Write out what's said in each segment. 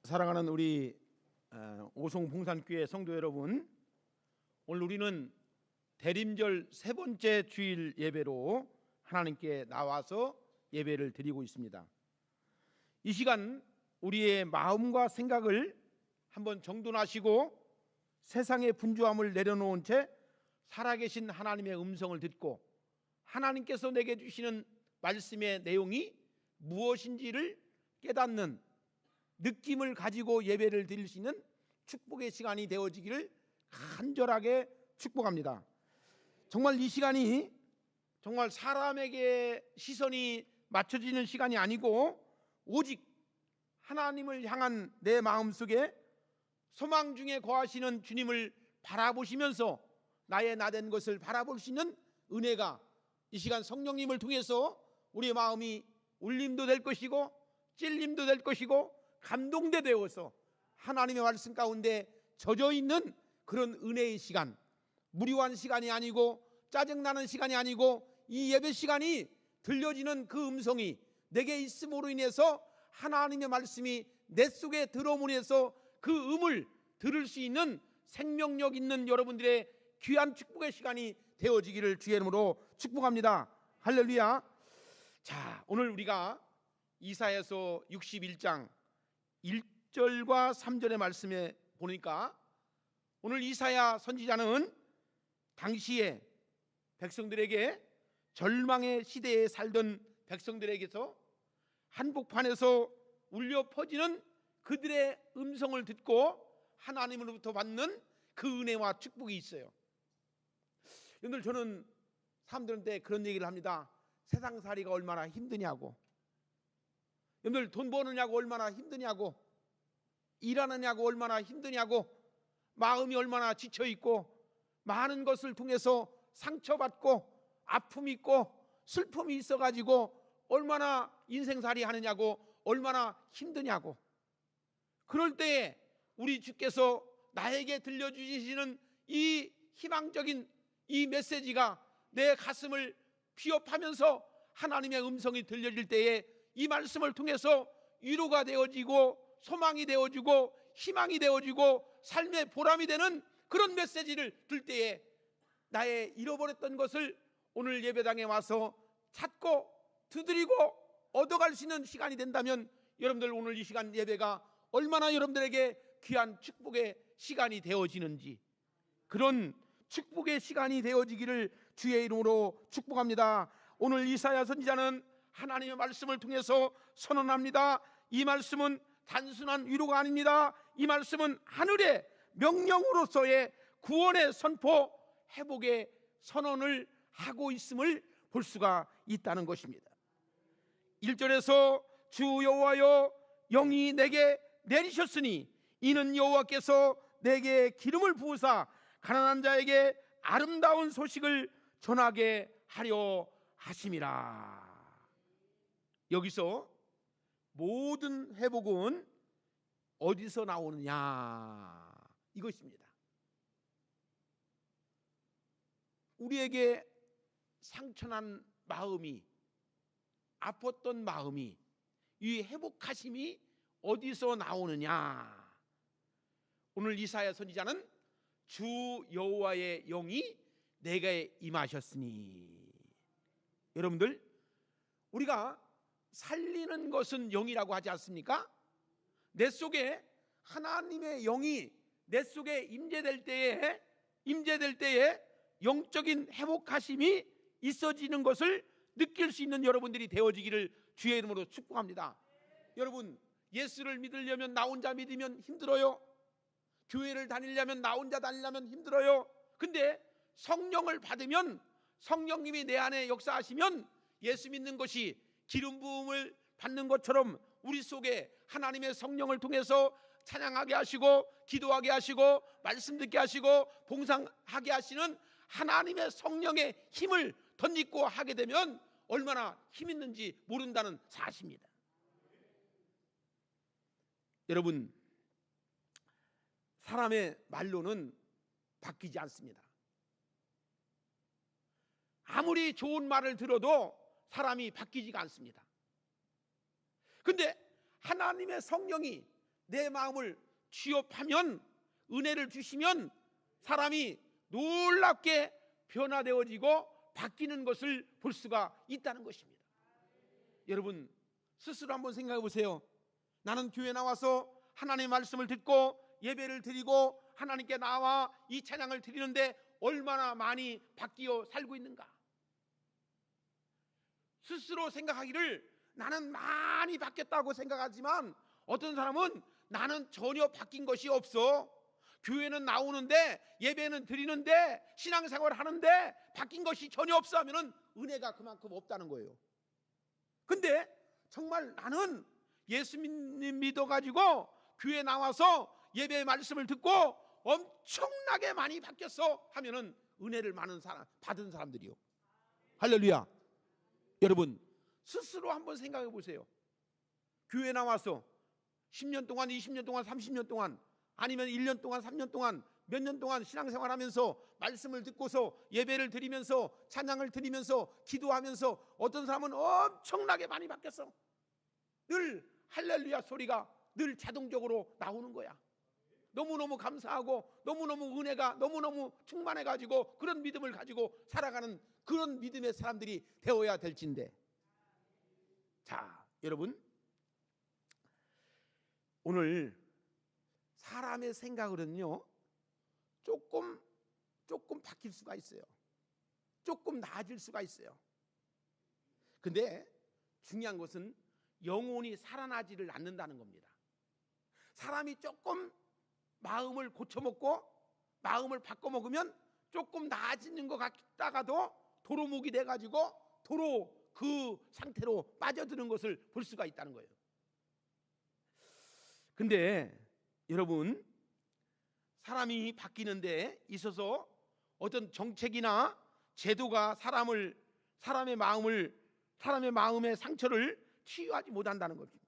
사랑하는 우리 오송봉산교회 성도 여러분, 오늘 우리는 대림절 세 번째 주일 예배로 하나님께 나와서 예배를 드리고 있습니다. 이 시간 우리의 마음과 생각을 한번 정돈하시고 세상의 분주함을 내려놓은 채 살아계신 하나님의 음성을 듣고 하나님께서 내게 주시는 말씀의 내용이 무엇인지를 깨닫는 느낌을 가지고 예배를 드릴 수 있는 축복의 시간이 되어지기를 간절하게 축복합니다. 정말 이 시간이 정말 사람에게 시선이 맞춰지는 시간이 아니고 오직 하나님을 향한 내 마음속에 소망 중에 거하시는 주님을 바라보시면서 나의 나된 것을 바라볼 수 있는 은혜가 이 시간 성령님을 통해서 우리의 마음이 울림도 될 것이고 찔림도 될 것이고 감동돼 되어서 하나님의 말씀 가운데 젖어 있는 그런 은혜의 시간, 무료한 시간이 아니고 짜증나는 시간이 아니고 이 예배 시간이 들려지는 그 음성이 내게 있음으로 인해서 하나님의 말씀이 내 속에 들어옴으로 해서 그 음을 들을 수 있는 생명력 있는 여러분들의 귀한 축복의 시간이 되어지기를 주의 이름으로 축복합니다. 할렐루야. 자, 오늘 우리가 이사야서 61장 1절과 3절의 말씀에 보니까 오늘 이사야 선지자는 당시에 백성들에게 절망의 시대에 살던 백성들에게서 한복판에서 울려 퍼지는 그들의 음성을 듣고 하나님으로부터 받는 그 은혜와 축복이 있어요. 여러분들, 저는 사람들한테 그런 얘기를 합니다. 세상살이가 얼마나 힘드냐고, 여러분들 돈 버느냐고 얼마나 힘드냐고, 일하느냐고 얼마나 힘드냐고, 마음이 얼마나 지쳐있고 많은 것을 통해서 상처받고 아픔이 있고 슬픔이 있어가지고 얼마나 인생살이 하느냐고, 얼마나 힘드냐고. 그럴 때에 우리 주께서 나에게 들려주시는 이 희망적인 이 메시지가 내 가슴을 피업하면서 하나님의 음성이 들려질 때에 이 말씀을 통해서 위로가 되어지고 소망이 되어지고 희망이 되어지고 삶의 보람이 되는 그런 메시지를 들 때에 나의 잃어버렸던 것을 오늘 예배당에 와서 찾고 두드리고 얻어갈 수 있는 시간이 된다면 여러분들 오늘 이 시간 예배가 얼마나 여러분들에게 귀한 축복의 시간이 되어지는지, 그런 축복의 시간이 되어지기를 주의 이름으로 축복합니다. 오늘 이사야 선지자는 하나님의 말씀을 통해서 선언합니다. 이 말씀은 단순한 위로가 아닙니다. 이 말씀은 하늘의 명령으로서의 구원의 선포, 회복의 선언을 하고 있음을 볼 수가 있다는 것입니다. 1절에서 주 여호와여 영이 내게 내리셨으니 이는 여호와께서 내게 기름을 부으사 가난한 자에게 아름다운 소식을 전하게 하려 하심이라. 여기서 모든 회복은 어디서 나오느냐, 이것입니다. 우리에게 상처난 마음이, 아팠던 마음이, 이 회복하심이 어디서 나오느냐. 오늘 이사야 선지자는 주 여호와의 영이 내게 임하셨으니. 여러분들, 우리가 살리는 것은 영이라고 하지 않습니까? 내 속에 하나님의 영이 내 속에 임재될 때에 영적인 회복하심이 있어지는 것을 느낄 수 있는 여러분들이 되어지기를 주의 이름으로 축복합니다. 여러분, 예수를 믿으려면 나 혼자 믿으면 힘들어요. 교회를 다니려면 나 혼자 다니려면 힘들어요. 근데 성령을 받으면, 성령님이 내 안에 역사하시면 예수 믿는 것이 기름 부음을 받는 것처럼 우리 속에 하나님의 성령을 통해서 찬양하게 하시고 기도하게 하시고 말씀 듣게 하시고 봉사하게 하시는 하나님의 성령의 힘을 덧입고 하게 되면 얼마나 힘 있는지 모른다는 사실입니다. 여러분, 사람의 말로는 바뀌지 않습니다. 아무리 좋은 말을 들어도 사람이 바뀌지가 않습니다. 근데 하나님의 성령이 내 마음을 취업하면, 은혜를 주시면 사람이 놀랍게 변화되어지고 바뀌는 것을 볼 수가 있다는 것입니다. 여러분 스스로 한번 생각해 보세요. 나는 교회 나와서 하나님의 말씀을 듣고 예배를 드리고 하나님께 나와 이 찬양을 드리는데 얼마나 많이 바뀌어 살고 있는가? 스스로 생각하기를 나는 많이 바뀌었다고 생각하지만 어떤 사람은 나는 전혀 바뀐 것이 없어, 교회는 나오는데 예배는 드리는데 신앙생활을 하는데 바뀐 것이 전혀 없어 하면은 은혜가 그만큼 없다는 거예요. 근데 정말 나는 예수님 믿어가지고 교회 나와서 예배의 말씀을 듣고 엄청나게 많이 바뀌었어 하면은 은혜를 많은 사람, 받은 사람들이요. 할렐루야. 여러분 스스로 한번 생각해 보세요. 교회 나와서 10년 동안, 20년 동안, 30년 동안, 아니면 1년 동안, 3년 동안, 몇 년 동안 신앙생활하면서 말씀을 듣고서 예배를 드리면서 찬양을 드리면서 기도하면서 어떤 사람은 엄청나게 많이 바뀌었어. 늘 할렐루야 소리가 늘 자동적으로 나오는 거야. 너무너무 감사하고 너무너무 은혜가 너무너무 충만해가지고 그런 믿음을 가지고 살아가는 그런 믿음의 사람들이 되어야 될진데. 자, 여러분 오늘 사람의 생각으로는요 조금 바뀔 수가 있어요. 조금 나아질 수가 있어요. 근데 중요한 것은 영혼이 살아나지를 않는다는 겁니다. 사람이 조금 마음을 고쳐먹고 마음을 바꿔먹으면 조금 나아지는 것 같다가도 도루묵이 돼가지고 도로 그 상태로 빠져드는 것을 볼 수가 있다는 거예요. 근데 여러분 사람이 바뀌는 데 있어서 어떤 정책이나 제도가 사람의 마음의 상처를 치유하지 못한다는 것입니다.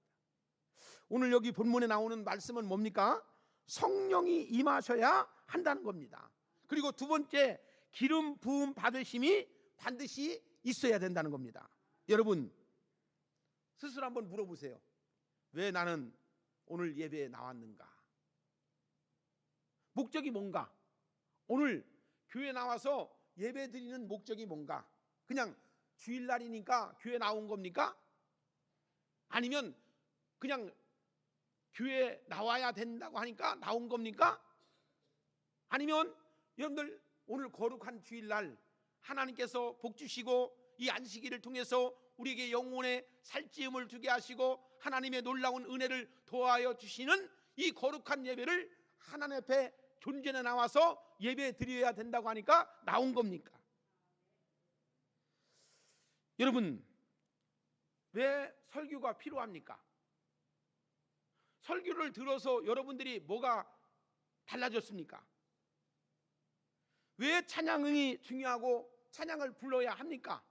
오늘 여기 본문에 나오는 말씀은 뭡니까? 성령이 임하셔야 한다는 겁니다. 그리고 두 번째, 기름 부음 받으심이 반드시 있어야 된다는 겁니다. 여러분 스스로 한번 물어보세요. 왜 나는 오늘 예배에 나왔는가? 목적이 뭔가? 오늘 교회 나와서 예배 드리는 목적이 뭔가? 그냥 주일날이니까 교회 나온 겁니까? 아니면 그냥 교회 나와야 된다고 하니까 나온 겁니까? 아니면 여러분들 오늘 거룩한 주일날 하나님께서 복 주시고 이 안식일을 통해서 우리에게 영혼의 살찌움을 주게 하시고 하나님의 놀라운 은혜를 도하여 주시는 이 거룩한 예배를 하나님 앞에 존전에 나와서 예배 드려야 된다고 하니까 나온 겁니까? 여러분 왜 설교가 필요합니까? 설교를 들어서 여러분들이 뭐가 달라졌습니까? 왜 찬양이 중요하고 찬양을 불러야 합니까?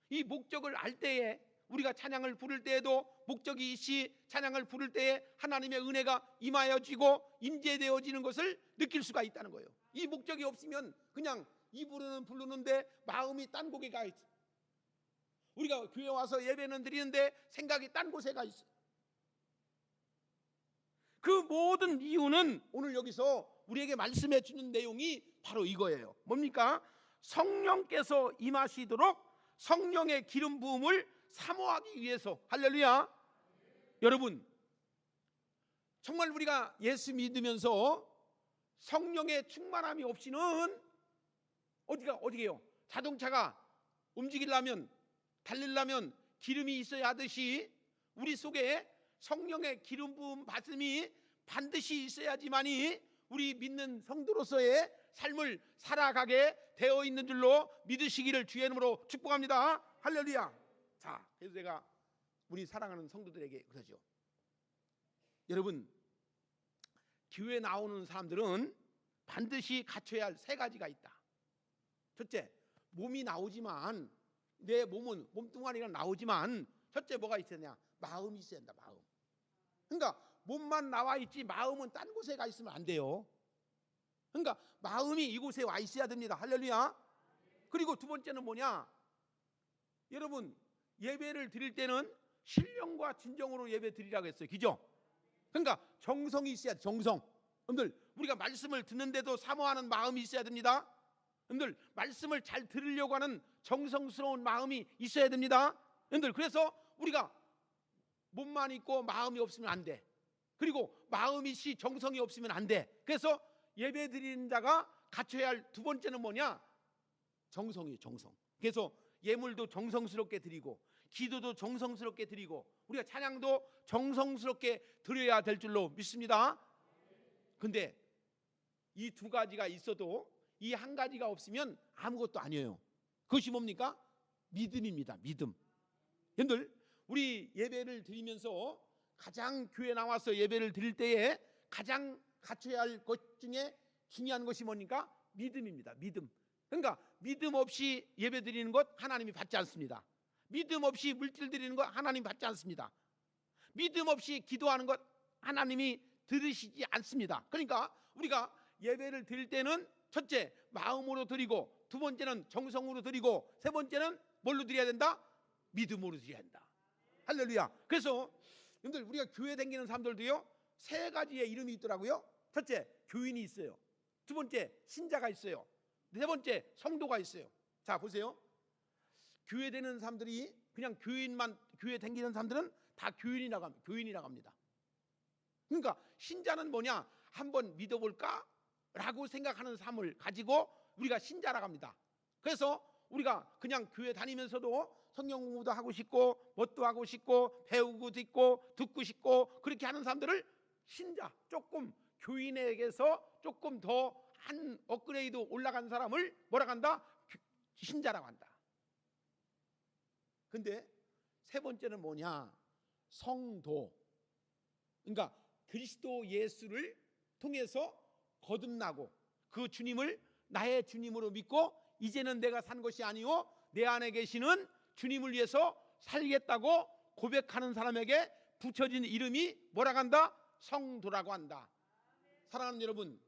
이 목적을 알 때에 우리가 찬양을 부를 때에도 목적이 있이 찬양을 부를 때에 하나님의 은혜가 임하여지고 임재되어지는 것을 느낄 수가 있다는 거예요. 이 목적이 없으면 그냥 입으로는 부르는데 마음이 딴 곳에 가 있어. 우리가 교회 와서 예배는 드리는데 생각이 딴 곳에 가 있어. 그 모든 이유는 오늘 여기서 우리에게 말씀해 주는 내용이 바로 이거예요. 뭡니까? 성령께서 임하시도록 성령의 기름 부음을 사모하기 위해서. 할렐루야. 여러분 정말 우리가 예수 믿으면서 성령의 충만함이 없이는 어디게요? 자동차가 움직이려면 달리려면 기름이 있어야 하듯이 우리 속에 성령의 기름 부음 받음이 반드시 있어야지만이 우리 믿는 성도로서의 삶을 살아가게 되어 있는 줄로 믿으시기를 주의 이름으로 축복합니다. 할렐루야. 자, 그래서 제가 우리 사랑하는 성도들에게 그러죠. 여러분 교회 나오는 사람들은 반드시 갖춰야 할 세 가지가 있다. 첫째, 몸이 나오지만 내 몸은 몸뚱아리가 나오지만 첫째 뭐가 있어야 되냐? 마음이 있어야 된다. 마음. 그러니까 몸만 나와 있지 마음은 딴 곳에 가 있으면 안 돼요. 그러니까 마음이 이곳에 와 있어야 됩니다. 할렐루야. 그리고 두 번째는 뭐냐? 여러분 예배를 드릴 때는 신령과 진정으로 예배 드리라고 했어요. 그죠? 그러니까 정성이 있어야 돼. 정성. 여러분들, 우리가 말씀을 듣는데도 사모하는 마음이 있어야 됩니다. 여러분들, 말씀을 잘 들으려고 하는 정성스러운 마음이 있어야 됩니다. 여러분들, 그래서 우리가 몸만 있고 마음이 없으면 안 돼. 그리고 마음이 있이 정성이 없으면 안 돼. 그래서 예배 드리는 자가 갖춰야 할 두 번째는 뭐냐? 정성이에요. 정성. 그래서 예물도 정성스럽게 드리고, 기도도 정성스럽게 드리고, 우리가 찬양도 정성스럽게 드려야 될 줄로 믿습니다. 근데 이 두 가지가 있어도 이 한 가지가 없으면 아무것도 아니에요. 그것이 뭡니까? 믿음입니다. 믿음. 여러분들, 우리 예배를 드리면서 가장 교회 나와서 예배를 드릴 때에 가장 갖춰야 할 것 중에 중요한 것이 뭡니까? 믿음입니다. 믿음. 그러니까 믿음 없이 예배 드리는 것 하나님이 받지 않습니다. 믿음 없이 물질 드리는 것 하나님 받지 않습니다. 믿음 없이 기도하는 것 하나님이 들으시지 않습니다. 그러니까 우리가 예배를 드릴 때는 첫째 마음으로 드리고, 두 번째는 정성으로 드리고, 세 번째는 뭘로 드려야 된다? 믿음으로 드려야 한다. 할렐루야. 그래서 여러분들, 우리가 교회 다니는 사람들도요, 세 가지의 이름이 있더라고요. 첫째, 교인이 있어요. 두 번째, 신자가 있어요. 네 번째, 성도가 있어요. 자, 보세요. 교회 다니는 사람들이 그냥 교인만, 교회 다니는 사람들은 다 교인이라고 합니다. 그러니까 신자는 뭐냐? 한번 믿어볼까? 라고 생각하는 삶을 가지고 우리가 신자라고 합니다. 그래서 우리가 그냥 교회 다니면서도 성경 공부도 하고 싶고, 뭣도 하고 싶고, 배우고도 있고, 듣고 싶고, 그렇게 하는 사람들을 신자, 조금 교인에게서 조금 더 한 업그레이드 올라간 사람을 뭐라고 한다? 신자라고 한다. 근데 세 번째는 뭐냐? 성도. 그러니까 그리스도 예수를 통해서 거듭나고 그 주님을 나의 주님으로 믿고, 이제는 내가 산 것이 아니오 내 안에 계시는 주님을 위해서 살겠다고 고백하는 사람에게 붙여진 이름이 뭐라고 한다? 성도라고 한다. 사랑하는 여러분,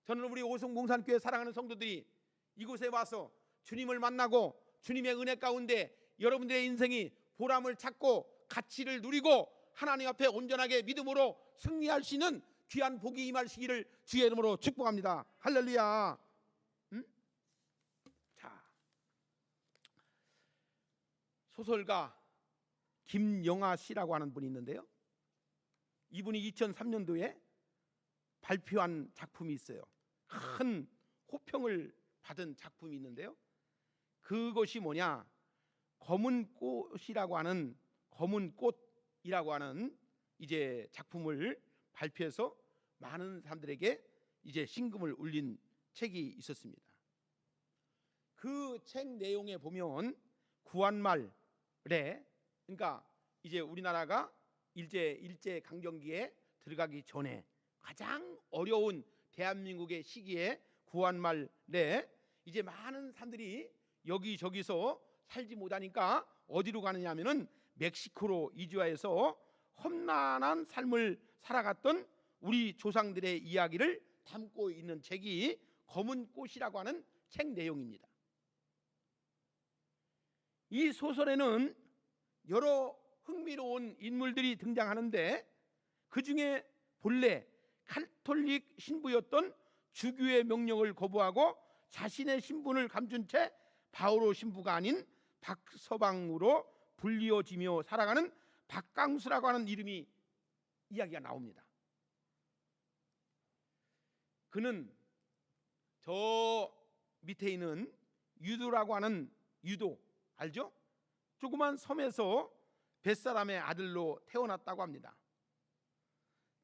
저는 우리 오송봉산교회 사랑하는 성도들이 이곳에 와서 주님을 만나고 주님의 은혜 가운데 여러분들의 인생이 보람을 찾고 가치를 누리고 하나님 앞에 온전하게 믿음으로 승리할 수 있는 귀한 복이 임하시기를 주의 이름으로 축복합니다. 할렐루야. 자, 소설가 김영하 씨라고 하는 분이 있는데요, 이분이 2003년도에 발표한 작품이 있어요. 큰 호평을 받은 작품이 있는데요, 그것이 뭐냐? 검은 꽃이라고 하는 이제 작품을 발표해서 많은 사람들에게 이제 신금을 울린 책이 있었습니다. 그 책 내용에 보면 구한말에, 그러니까 이제 우리나라가 일제 강점기에 들어가기 전에 가장 어려운 대한민국의 시기에 구한말에 이제 많은 사람들이 여기저기서 살지 못하니까 어디로 가느냐 하면은 멕시코로 이주하여서 험난한 삶을 살아갔던 우리 조상들의 이야기를 담고 있는 책이 검은 꽃이라고 하는 책 내용입니다. 이 소설에는 여러 흥미로운 인물들이 등장하는데, 그 중에 본래 카톨릭 신부였던 주교의 명령을 거부하고 자신의 신분을 감춘 채 바오로 신부가 아닌 박서방으로 불리워지며 살아가는 박강수라고 하는 이야기가 나옵니다. 그는 저 밑에 있는 유도라고 하는 유도 알죠? 조그만 섬에서 뱃사람의 아들로 태어났다고 합니다.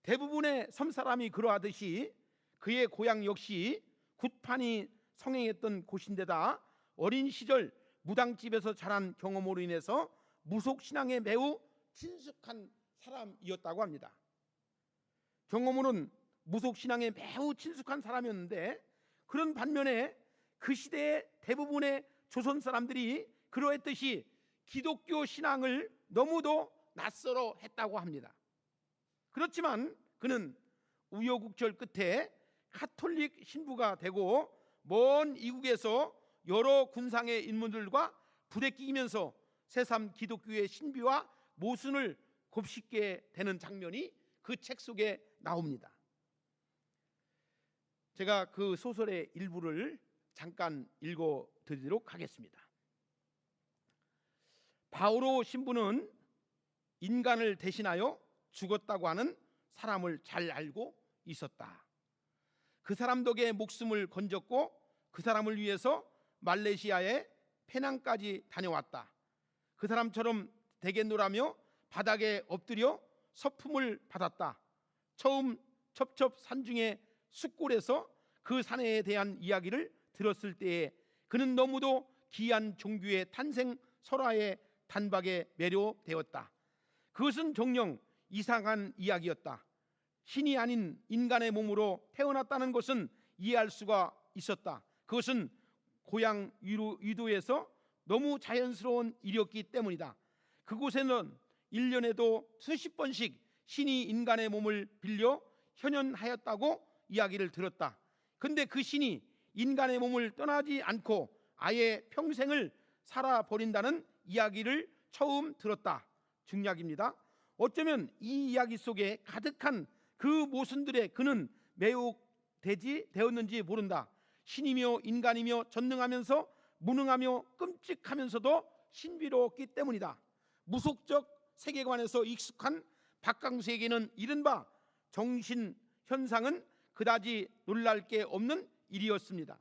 대부분의 섬사람이 그러하듯이 그의 고향 역시 굿판이 성행했던 곳인데다 어린 시절 무당집에서 자란 경험으로 인해서 무속신앙에 매우 친숙한 사람이었다고 합니다. 경험으로는 무속신앙에 매우 친숙한 사람이었는데, 그런 반면에 그 시대의 대부분의 조선 사람들이 그러했듯이 기독교 신앙을 너무도 낯설어 했다고 합니다. 그렇지만 그는 우여곡절 끝에 카톨릭 신부가 되고 먼 이국에서 여러 군상의 인물들과 부대끼면서 새삼 기독교의 신비와 모순을 곱씹게 되는 장면이 그 책 속에 나옵니다. 제가 그 소설의 일부를 잠깐 읽어드리도록 하겠습니다. 바오로 신부는 인간을 대신하여 죽었다고 하는 사람을 잘 알고 있었다. 그 사람 덕에 목숨을 건졌고 그 사람을 위해서 말레이시아에 페낭까지 다녀왔다. 그 사람처럼 대겐노라며 바닥에 엎드려 서품을 받았다. 처음 첩첩 산중의 숫골에서 그 사내에 대한 이야기를 들었을 때에 그는 너무도 기이한 종교의 탄생 설화의 단박에 매료되었다. 그것은 정녕 이상한 이야기였다. 신이 아닌 인간의 몸으로 태어났다는 것은 이해할 수가 있었다. 그것은 고향 유도에서 너무 자연스러운 일이었기 때문이다. 그곳에는 1년에도 수십 번씩 신이 인간의 몸을 빌려 현현하였다고 이야기를 들었다. 근데 그 신이 인간의 몸을 떠나지 않고 아예 평생을 살아버린다는 이야기를 처음 들었다. 중략입니다. 어쩌면 이 이야기 속에 가득한 그 모순들에 그는 매혹되지 되었는지 모른다. 신이며 인간이며 전능하면서 무능하며 끔찍하면서도 신비로웠기 때문이다. 무속적 세계관에서 익숙한 박강수에게는 이른바 정신현상은 그다지 놀랄 게 없는 일이었습니다.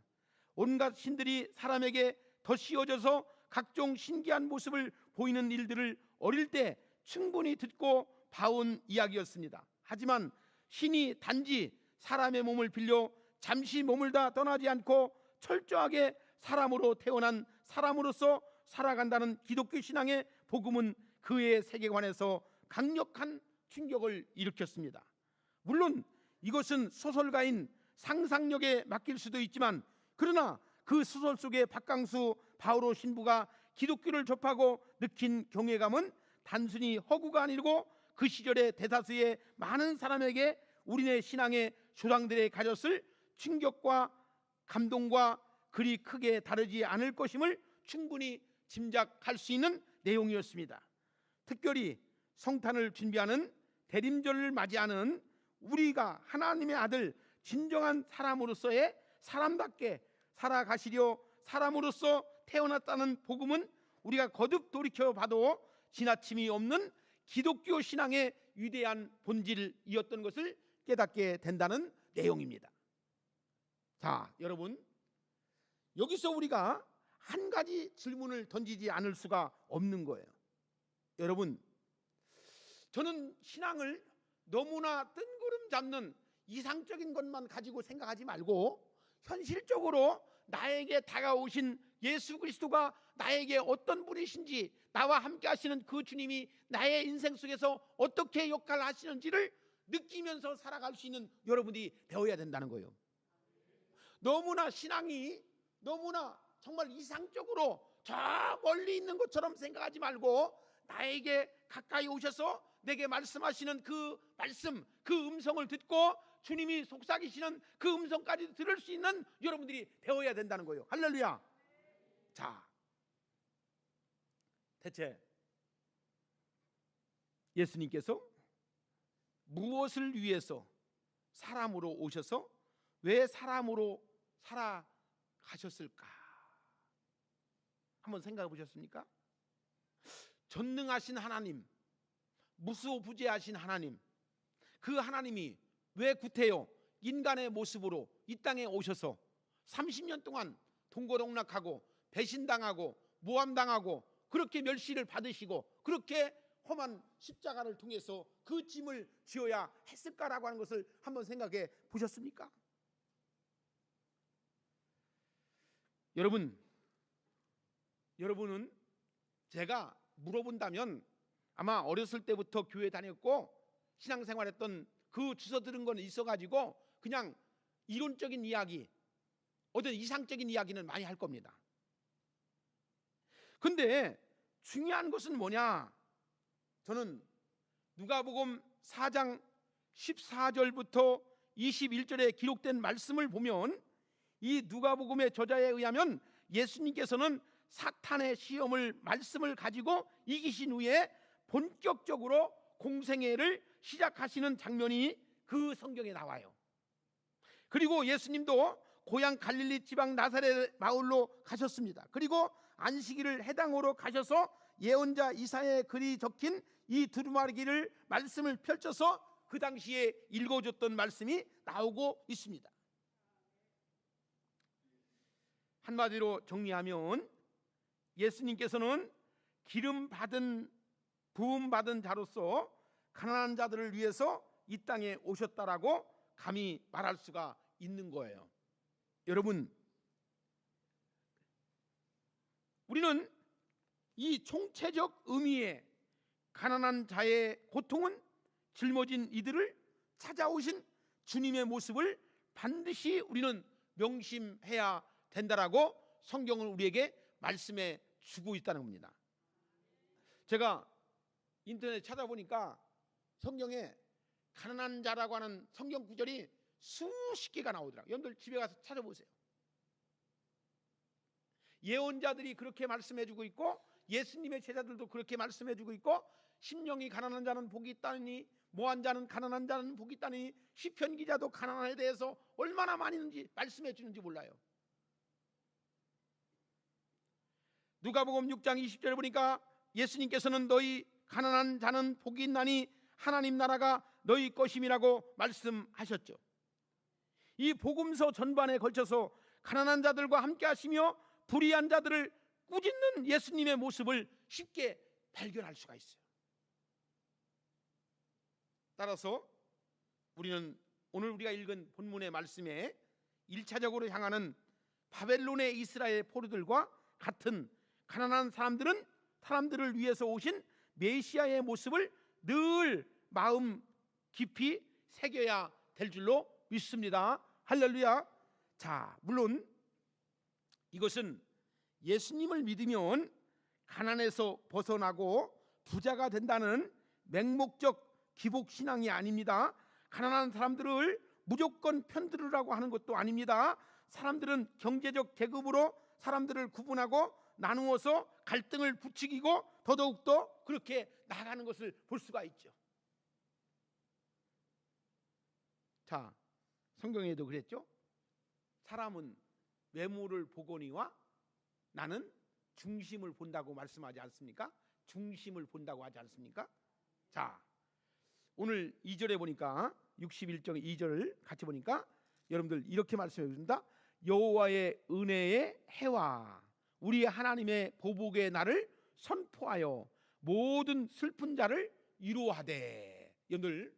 온갖 신들이 사람에게 더 씌워져서 각종 신기한 모습을 보이는 일들을 어릴 때 충분히 듣고 봐온 이야기였습니다. 하지만 신이 단지 사람의 몸을 빌려 잠시 머물다 떠나지 않고 철저하게 사람으로 태어난 사람으로서 살아간다는 기독교 신앙의 복음은 그의 세계관에서 강력한 충격을 일으켰습니다. 물론 이것은 소설가인 상상력에 맡길 수도 있지만, 그러나 그 소설 속의 박강수 바오로 신부가 기독교를 접하고 느낀 경외감은 단순히 허구가 아니고 그 시절의 대다수의 많은 사람에게 우리네 신앙의 조상들이 가졌을 충격과 감동과 그리 크게 다르지 않을 것임을 충분히 짐작할 수 있는 내용이었습니다. 특별히 성탄을 준비하는 대림절을 맞이하는 우리가 하나님의 아들 진정한 사람으로서의 사람답게 살아가시려 사람으로서 태어났다는 복음은 우리가 거듭 돌이켜 봐도 지나침이 없는 기독교 신앙의 위대한 본질이었던 것을 깨닫게 된다는 내용입니다. 자, 여러분, 여기서 우리가 한 가지 질문을 던지지 않을 수가 없는 거예요. 여러분, 저는 신앙을 너무나 뜬구름 잡는 이상적인 것만 가지고 생각하지 말고 현실적으로 나에게 다가오신 예수 그리스도가 나에게 어떤 분이신지, 나와 함께 하시는 그 주님이 나의 인생 속에서 어떻게 역할을 하시는지를 느끼면서 살아갈 수 있는 여러분이 되어야 된다는 거예요. 너무나 신앙이 너무나 정말 이상적으로 저 멀리 있는 것처럼 생각하지 말고 나에게 가까이 오셔서 내게 말씀하시는 그 말씀, 그 음성을 듣고 주님이 속삭이시는 그 음성까지 들을 수 있는 여러분들이 되어야 된다는 거예요. 할렐루야. 자, 대체 예수님께서 무엇을 위해서 사람으로 오셔서 왜 사람으로 살아가셨을까? 한번 생각해 보셨습니까? 전능하신 하나님, 무소부재하신 하나님, 그 하나님이 왜 구태여 인간의 모습으로 이 땅에 오셔서 30년 동안 동고동락하고 배신당하고 모함당하고 그렇게 멸시를 받으시고 그렇게 험한 십자가를 통해서 그 짐을 지어야 했을까라고 하는 것을 한번 생각해 보셨습니까? 여러분은 제가 물어본다면 아마 어렸을 때부터 교회 다녔고 신앙생활했던 그 주워 들은 건 있어가지고 그냥 이론적인 이야기, 어떤 이상적인 이야기는 많이 할 겁니다. 근데 중요한 것은 뭐냐? 저는 누가복음 4장 14절부터 21절에 기록된 말씀을 보면 이 누가복음의 저자에 의하면 예수님께서는 사탄의 시험을 말씀을 가지고 이기신 후에 본격적으로 공생애를 시작하시는 장면이 그 성경에 나와요. 그리고 예수님도 고향 갈릴리 지방 나사렛 마을로 가셨습니다. 그리고 안식일을 해당으로 가셔서 예언자 이사야의 글이 적힌 이 두루마리기를 말씀을 펼쳐서 그 당시에 읽어줬던 말씀이 나오고 있습니다. 한마디로 정리하면 예수님께서는 기름 받은 부음 받은 자로서 가난한 자들을 위해서 이 땅에 오셨다라고 감히 말할 수가 있는 거예요. 여러분, 우리는 이 총체적 의미의 가난한 자의 고통은 짊어진 이들을 찾아오신 주님의 모습을 반드시 우리는 명심해야 된다라고 성경을 우리에게 말씀해 주고 있다는 겁니다. 제가 인터넷 찾아보니까 성경에 가난한 자라고 하는 성경 구절이 수십 개가 나오더라고요. 여러분들 집에 가서 찾아보세요. 예언자들이 그렇게 말씀해주고 있고 예수님의 제자들도 그렇게 말씀해주고 있고 심령이 가난한 자는 복이 있다니 모한 자는 가난한 자는 복이 있다니 시편 기자도 가난에 대해서 얼마나 많이 있는지 말씀해주는지 몰라요. 누가복음 6장 20절에 보니까 예수님께서는 너희 가난한 자는 복이 있나니 하나님 나라가 너희 것임이라고 말씀하셨죠. 이 복음서 전반에 걸쳐서 가난한 자들과 함께 하시며 불의한 자들을 꾸짖는 예수님의 모습을 쉽게 발견할 수가 있어요. 따라서 우리는 오늘 우리가 읽은 본문의 말씀에 1차적으로 향하는 바벨론의 이스라엘 포로들과 같은 가난한 사람들을 위해서 오신 메시아의 모습을 늘 마음 깊이 새겨야 될 줄로 믿습니다. 할렐루야. 자, 물론 이것은 예수님을 믿으면 가난에서 벗어나고 부자가 된다는 맹목적 기복신앙이 아닙니다. 가난한 사람들을 무조건 편들으라고 하는 것도 아닙니다. 사람들은 경제적 계급으로 사람들을 구분하고 나누어서 갈등을 부추기고 더더욱더 그렇게 나가는 것을 볼 수가 있죠. 자, 성경에도 그랬죠. 사람은 외모를 보거니와 나는 중심을 본다고 말씀하지 않습니까? 중심을 본다고 하지 않습니까? 자, 오늘 2절에 보니까 61장 2절을 같이 보니까 여러분들 이렇게 말씀해 주십니다. 여호와의 은혜의 해와 우리 하나님의 보복의 날을 선포하여 모든 슬픈 자를 위로하되. 여러분들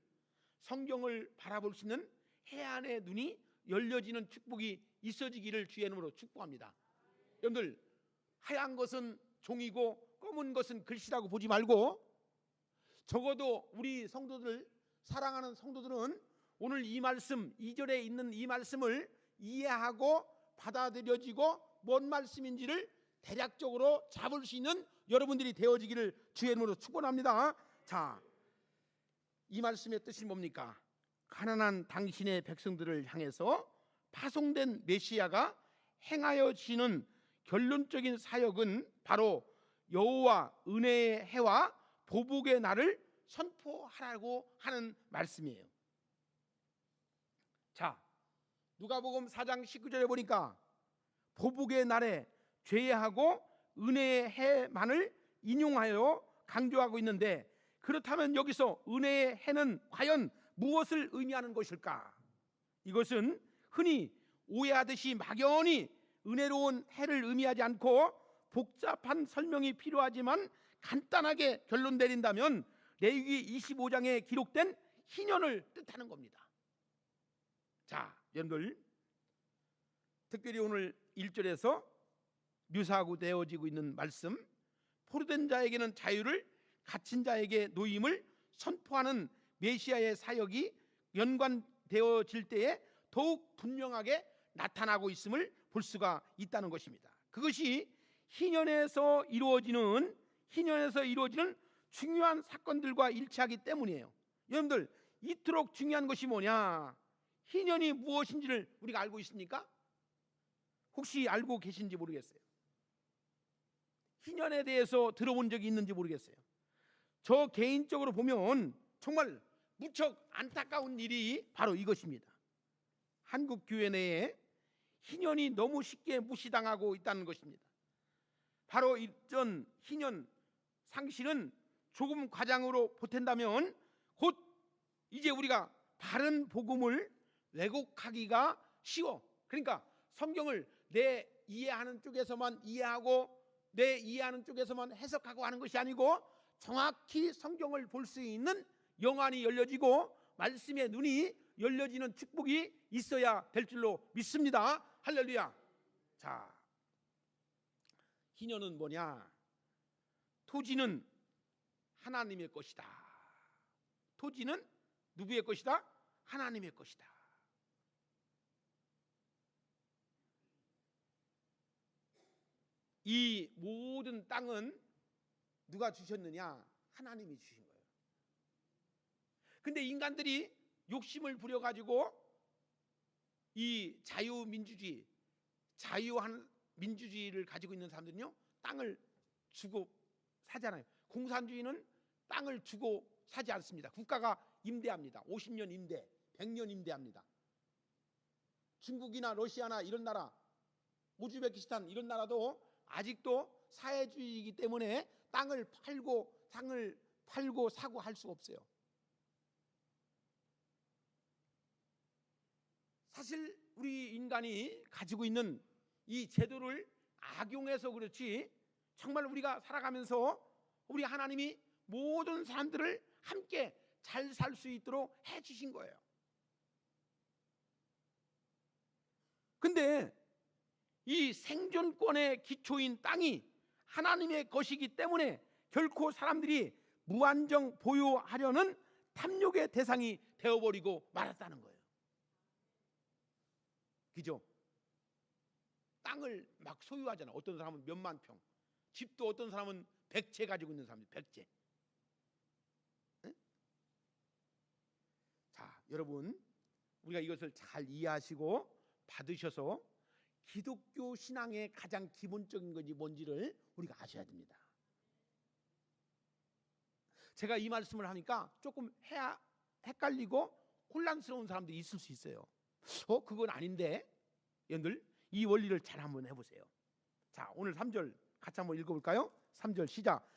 성경을 바라볼 수 있는 해안의 눈이 열려지는 축복이 있어지기를 주의 이름으로 축복합니다. 여러분들 하얀 것은 종이고 검은 것은 글씨라고 보지 말고 적어도 우리 성도들, 사랑하는 성도들은 오늘 이 말씀 2절에 있는 이 말씀을 이해하고 받아들여지고 뭔 말씀인지를 대략적으로 잡을 수 있는 여러분들이 되어지기를 주의 이름으로 축원합니다. 자, 이 말씀의 뜻이 뭡니까? 가난한 당신의 백성들을 향해서 파송된 메시아가 행하여지는 결론적인 사역은 바로 여호와 은혜의 해와 보복의 날을 선포하라고 하는 말씀이에요. 자, 누가복음 4장 19절에 보니까 보복의 날에 죄하고 은혜의 해만을 인용하여 강조하고 있는데, 그렇다면 여기서 은혜의 해는 과연 무엇을 의미하는 것일까? 이것은 흔히 오해하듯이 막연히 은혜로운 해를 의미하지 않고 복잡한 설명이 필요하지만 간단하게 결론 내린다면 레위기 25장에 기록된 희년을 뜻하는 겁니다. 자, 여러분들 특별히 오늘 1절에서 묘사하고 되어지고 있는 말씀, 포로된 자에게는 자유를, 갇힌 자에게 노임을 선포하는 메시아의 사역이 연관되어질 때에 더욱 분명하게 나타나고 있음을 볼 수가 있다는 것입니다. 그것이 희년에서 이루어지는 중요한 사건들과 일치하기 때문이에요. 여러분들 이토록 중요한 것이 뭐냐? 희년이 무엇인지를 우리가 알고 있습니까? 혹시 알고 계신지 모르겠어요. 희년에 대해서 들어본 적이 있는지 모르겠어요. 저 개인적으로 보면 정말 무척 안타까운 일이 바로 이것입니다. 한국 교회 내에 희년이 너무 쉽게 무시당하고 있다는 것입니다. 바로 이전 희년 상실은 조금 과장으로 보탠다면 곧 이제 우리가 바른 복음을 왜곡하기가 쉬워. 그러니까 성경을 내 이해하는 쪽에서만 이해하고 내 이해하는 쪽에서만 해석하고 하는 것이 아니고 정확히 성경을 볼 수 있는 영안이 열려지고 말씀의 눈이 열려지는 축복이 있어야 될 줄로 믿습니다. 할렐루야. 자, 희년은 뭐냐? 토지는 하나님의 것이다. 토지는 누구의 것이다? 하나님의 것이다. 이 모든 땅은 누가 주셨느냐? 하나님이 주신 거예요. 근데 인간들이 욕심을 부려가지고 이 자유민주주의, 자유한 민주주의를 가지고 있는 사람들은요, 땅을 주고 사잖아요. 공산주의는 땅을 주고 사지 않습니다. 국가가 임대합니다. 50년 임대, 100년 임대합니다. 중국이나 러시아나 이런 나라, 우즈베키스탄 이런 나라도 아직도 사회주의이기 때문에 땅을 팔고 사고 할 수가 없어요. 사실 우리 인간이 가지고 있는 이 제도를 악용해서 그렇지, 정말 우리가 살아가면서 우리 하나님이 모든 사람들을 함께 잘 살 수 있도록 해주신 거예요. 근데 이 생존권의 기초인 땅이 하나님의 것이기 때문에 결코 사람들이 무한정 보유하려는 탐욕의 대상이 되어버리고 말았다는 거예요. 그죠? 땅을 막 소유하잖아. 어떤 사람은 몇만 평, 집도 어떤 사람은 100채 가지고 있는 사람이 100채. 네? 자, 여러분, 우리가 이것을 잘 이해하시고 받으셔서 기독교 신앙의 가장 기본적인 것이 뭔지를 우리가 아셔야 됩니다. 제가 이 말씀을 하니까 조금 헷갈리고 혼란스러운 사람들이 있을 수 있어요. 그건 아닌데, 여러분들 이 원리를 잘 한번 해보세요. 자, 오늘 3절 같이 한번 읽어볼까요? 3절 시작.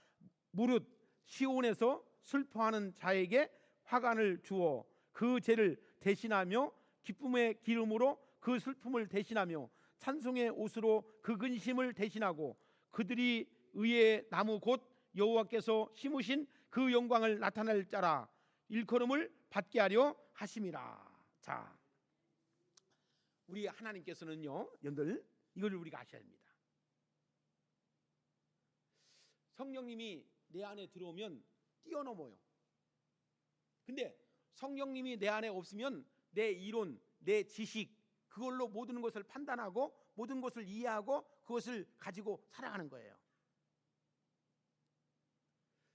무릇 시온에서 슬퍼하는 자에게 화관을 주어 그 죄를 대신하며 기쁨의 기름으로 그 슬픔을 대신하며 찬송의 옷으로 그 근심을 대신하고 그들이 의의 나무 곧 여호와께서 심으신 그 영광을 나타낼 자라 일컬음을 받게 하려 하심이라. 자, 우리 하나님께서는요, 여러분들 이걸 우리가 아셔야 됩니다. 성령님이 내 안에 들어오면 뛰어넘어요. 근데 성령님이 내 안에 없으면 내 이론, 내 지식 그걸로 모든 것을 판단하고 모든 것을 이해하고 그것을 가지고 살아가는 거예요.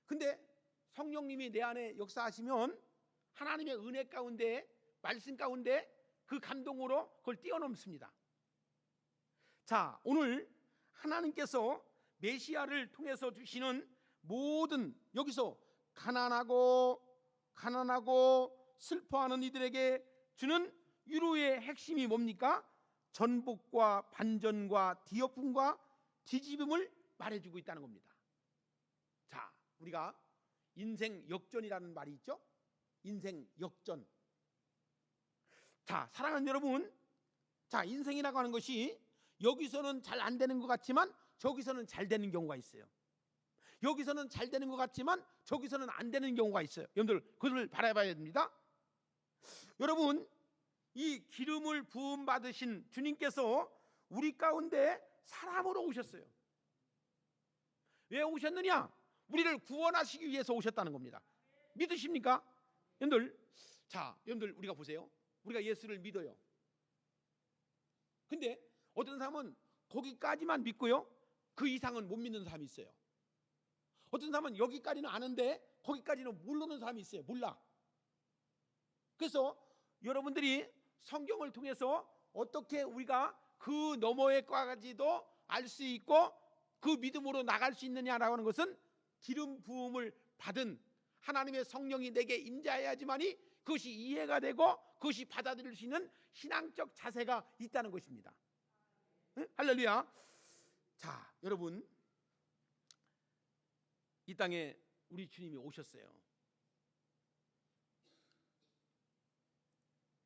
근데 성령님이 내 안에 역사하시면 하나님의 은혜 가운데, 말씀 가운데 그 감동으로 그걸 뛰어넘습니다. 자, 오늘 하나님께서 메시아를 통해서 주시는 모든, 여기서 가난하고 슬퍼하는 이들에게 주는 위로의 핵심이 뭡니까? 전복과 반전과 뒤엎음과 뒤집음을 말해주고 있다는 겁니다. 자, 우리가 인생 역전이라는 말이 있죠? 인생 역전. 자, 사랑하는 여러분, 자, 인생이라고 하는 것이 여기서는 잘 안 되는 것 같지만 저기서는 잘 되는 경우가 있어요. 여기서는 잘 되는 것 같지만 저기서는 안 되는 경우가 있어요. 여러분들 그것을 바라봐야 됩니다. 여러분, 이 기름을 부음 받으신 주님께서 우리 가운데 사람으로 오셨어요. 왜 오셨느냐? 우리를 구원하시기 위해서 오셨다는 겁니다. 믿으십니까? 여러분들, 자, 여러분들 우리가 보세요. 우리가 예수를 믿어요. 근데 어떤 사람은 거기까지만 믿고요, 그 이상은 못 믿는 사람이 있어요. 어떤 사람은 여기까지는 아는데 거기까지는 모르는 사람이 있어요. 몰라. 그래서 여러분들이 성경을 통해서 어떻게 우리가 그 너머에까지도 알 수 있고 그 믿음으로 나갈 수 있느냐라고 하는 것은 기름 부음을 받은 하나님의 성령이 내게 임재해야지만이 그것이 이해가 되고 그것이 받아들일 수 있는 신앙적 자세가 있다는 것입니다. 네? 할렐루야. 자, 여러분, 이 땅에 우리 주님이 오셨어요.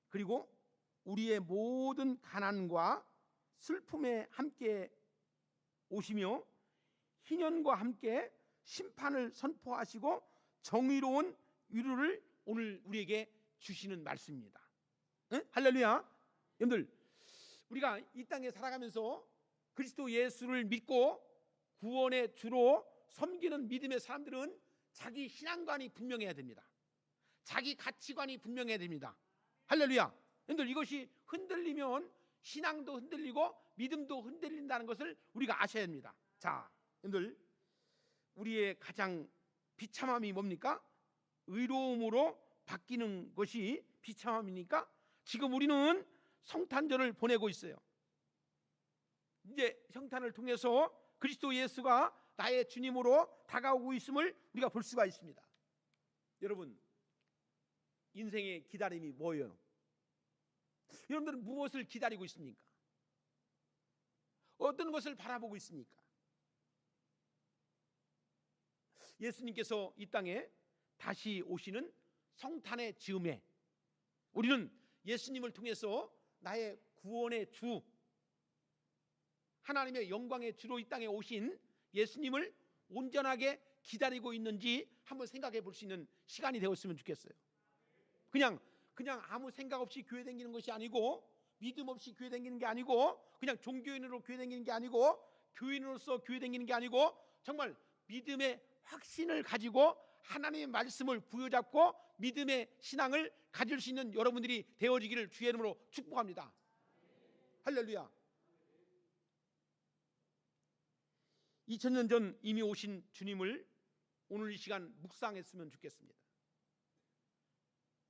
그리고 우리의 모든 가난과 슬픔에 함께 오시며 희년과 함께 심판을 선포하시고 정의로운 위로를 오늘 우리에게 주시는 말씀입니다. 네? 할렐루야. 여러분들, 우리가 이 땅에 살아가면서 그리스도 예수를 믿고 구원의 주로 섬기는 믿음의 사람들은 자기 신앙관이 분명해야 됩니다. 자기 가치관이 분명해야 됩니다. 할렐루야. 여러분들, 이것이 흔들리면 신앙도 흔들리고 믿음도 흔들린다는 것을 우리가 아셔야 합니다. 자, 여러분들, 우리의 가장 비참함이 뭡니까? 의로움으로 바뀌는 것이 비참함이니까 지금 우리는 성탄절을 보내고 있어요. 이제 성탄을 통해서 그리스도 예수가 나의 주님으로 다가오고 있음을 우리가 볼 수가 있습니다. 여러분, 인생의 기다림이 뭐예요? 여러분들은 무엇을 기다리고 있습니까? 어떤 것을 바라보고 있습니까? 예수님께서 이 땅에 다시 오시는 성탄의 즈음에 우리는 예수님을 통해서 나의 구원의 주, 하나님의 영광의 주로 이 땅에 오신 예수님을 온전하게 기다리고 있는지 한번 생각해 볼 수 있는 시간이 되었으면 좋겠어요. 그냥 아무 생각 없이 교회 다니는 것이 아니고, 믿음 없이 교회 다니는 게 아니고, 그냥 종교인으로 교회 다니는 게 아니고, 교인으로서 교회 다니는 게 아니고, 정말 믿음의 확신을 가지고 하나님의 말씀을 부여잡고 믿음의 신앙을 가질 수 있는 여러분들이 되어지기를 주의 이름으로 축복합니다. 할렐루야. 2000년 전 이미 오신 주님을 오늘 이 시간 묵상했으면 좋겠습니다.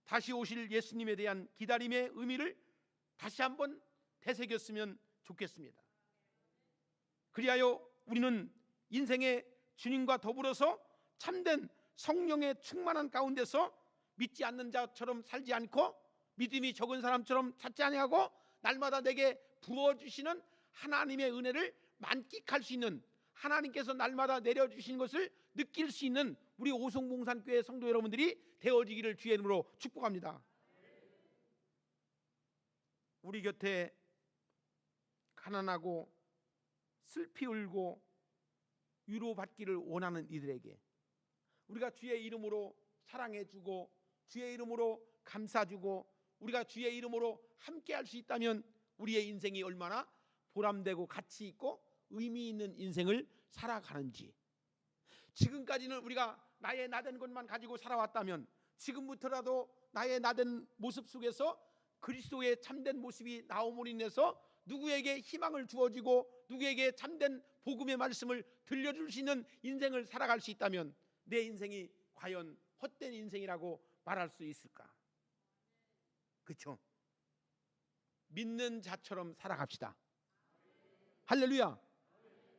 다시 오실 예수님에 대한 기다림의 의미를 다시 한번 되새겼으면 좋겠습니다. 그리하여 우리는 인생의 주님과 더불어서 참된 성령의 충만한 가운데서 믿지 않는 자처럼 살지 않고 믿음이 적은 사람처럼 찾지 아니하고 날마다 내게 부어주시는 하나님의 은혜를 만끽할 수 있는, 하나님께서 날마다 내려주시는 것을 느낄 수 있는 우리 오송봉산교회 성도 여러분들이 되어지기를 주의 이름으로 축복합니다. 우리 곁에 가난하고 슬피 울고 위로받기를 원하는 이들에게 우리가 주의 이름으로 사랑해주고 주의 이름으로 감싸주고 우리가 주의 이름으로 함께할 수 있다면 우리의 인생이 얼마나 보람되고 가치 있고 의미 있는 인생을 살아가는지, 지금까지는 우리가 나의 나된 것만 가지고 살아왔다면 지금부터라도 나의 나된 모습 속에서 그리스도의 참된 모습이 나옴으로 인해서 누구에게 희망을 주어지고 누구에게 참된 복음의 말씀을 들려줄 수 있는 인생을 살아갈 수 있다면 내 인생이 과연 헛된 인생이라고 말할 수 있을까? 그렇죠? 믿는 자처럼 살아갑시다. 할렐루야.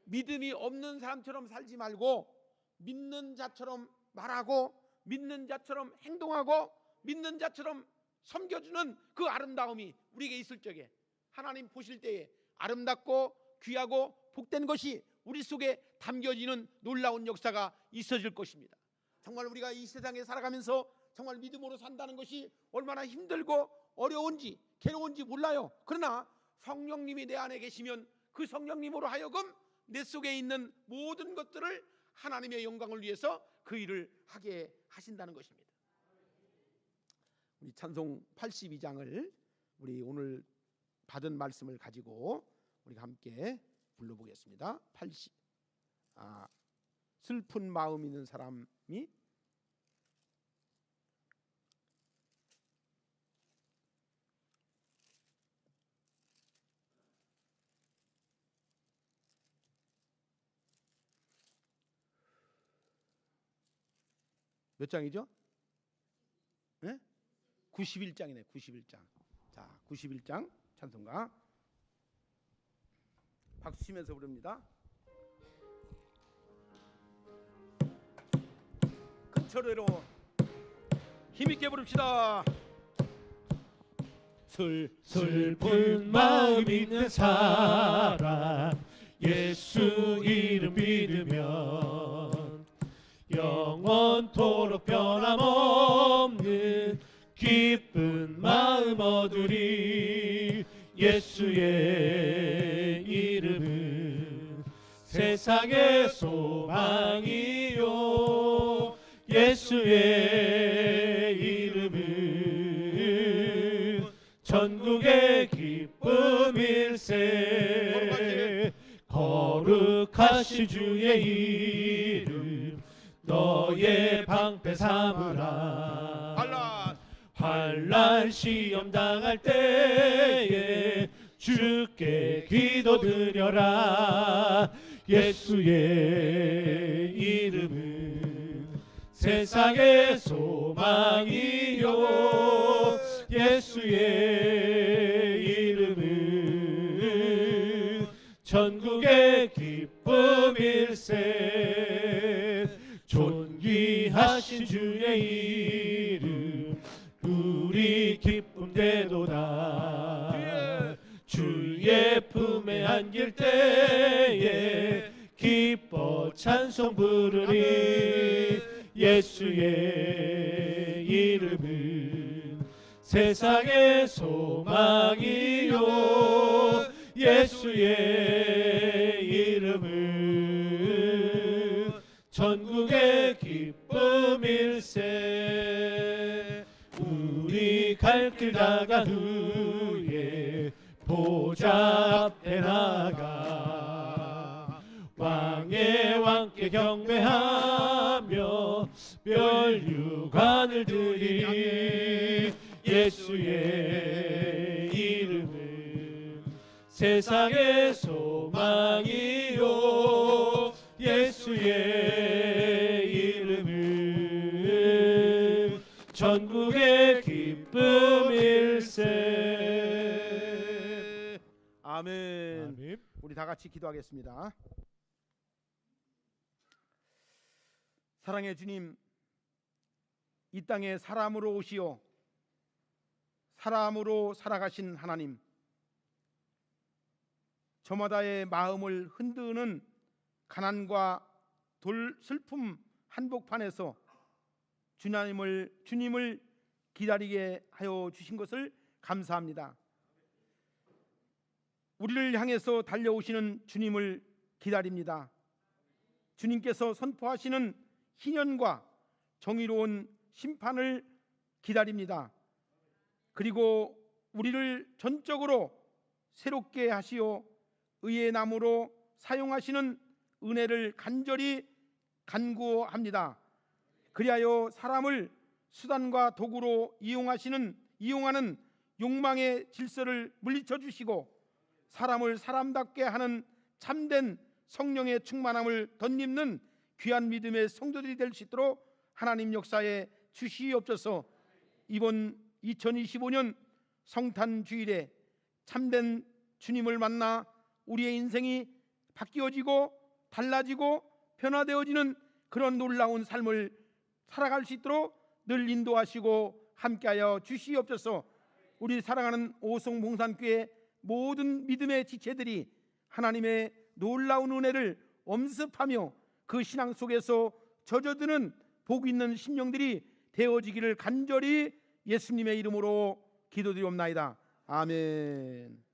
믿음이 없는 사람처럼 살지 말고 믿는 자처럼 말하고 믿는 자처럼 행동하고 믿는 자처럼 섬겨주는 그 아름다움이 우리에게 있을 적에 하나님 보실 때에 아름답고 귀하고 복된 것이 우리 속에 담겨지는 놀라운 역사가 있어질 것입니다. 정말 우리가 이 세상에 살아가면서 정말 믿음으로 산다는 것이 얼마나 힘들고 어려운지 괴로운지 몰라요. 그러나 성령님이 내 안에 계시면 그 성령님으로 하여금 내 속에 있는 모든 것들을 하나님의 영광을 위해서 그 일을 하게 하신다는 것입니다. 우리 찬송 82장을 우리 오늘 받은 말씀을 가지고 우리가 함께 불러보겠습니다. 슬픈 마음 있는 사람이 몇 장이죠? 네? 91장이네. 91장. 자, 91장 찬송가 박수 치면서 부릅니다. 근처로 힘있게 부릅시다. 슬픈 마음 있는 사람 예수 이름 믿으면 영원토록 변함없는 기쁜 마음 얻으리. 예수의 이름은 세상의 소망이요. 예수의 이름은 전국의 기쁨일세. 거룩하신 주의 이름 너의 방패 삼으라. 환난 시험 당할 때에 주께 기도드려라. 예수의 이름은 세상의 소망이요. 예수의 이름은 전국의 기쁨일세. 존귀하신 주의 이름 우리 기쁨 되도다. 주의 품에 안길 때에 기뻐 찬송 부르리. 예수의 이름은 세상의 소망이요. 예수의 이름은 전국의 기쁨일세. 우리 갈 길 다간 후에 보좌 앞에 나가 왕의 왕께 경배하며 멸류관을 드리리. 예수의 이름은 세상의 소망이요. 예수의 이름은 전국의 기쁨일세. 아멘. 아멘. 우리 다 같이 기도하겠습니다. 사랑의 주님, 이 땅에 사람으로 오시어 사람으로 살아가신 하나님, 저마다의 마음을 흔드는 가난과 슬픔 한복판에서 주님을 기다리게 하여 주신 것을 감사합니다. 우리를 향해서 달려오시는 주님을 기다립니다. 주님께서 선포하시는 희년과 정의로운 심판을 기다립니다. 그리고 우리를 전적으로 새롭게 하시어 의의 나무로 사용하시는 은혜를 간절히 간구합니다. 그리하여 사람을 수단과 도구로 이용하는 욕망의 질서를 물리쳐 주시고 사람을 사람답게 하는 참된 성령의 충만함을 덧입는 귀한 믿음의 성도들이 될 수 있도록 하나님 역사에 주시옵소서. 이번 2025년 성탄 주일에 참된 주님을 만나 우리의 인생이 바뀌어지고 달라지고 변화되어지는 그런 놀라운 삶을 살아갈 수 있도록 늘 인도하시고 함께하여 주시옵소서. 우리 사랑하는 오송봉산교회 모든 믿음의 지체들이 하나님의 놀라운 은혜를 엄습하며 그 신앙 속에서 젖어드는 복 있는 심령들이 되어지기를 간절히 예수님의 이름으로 기도드리옵나이다. 아멘.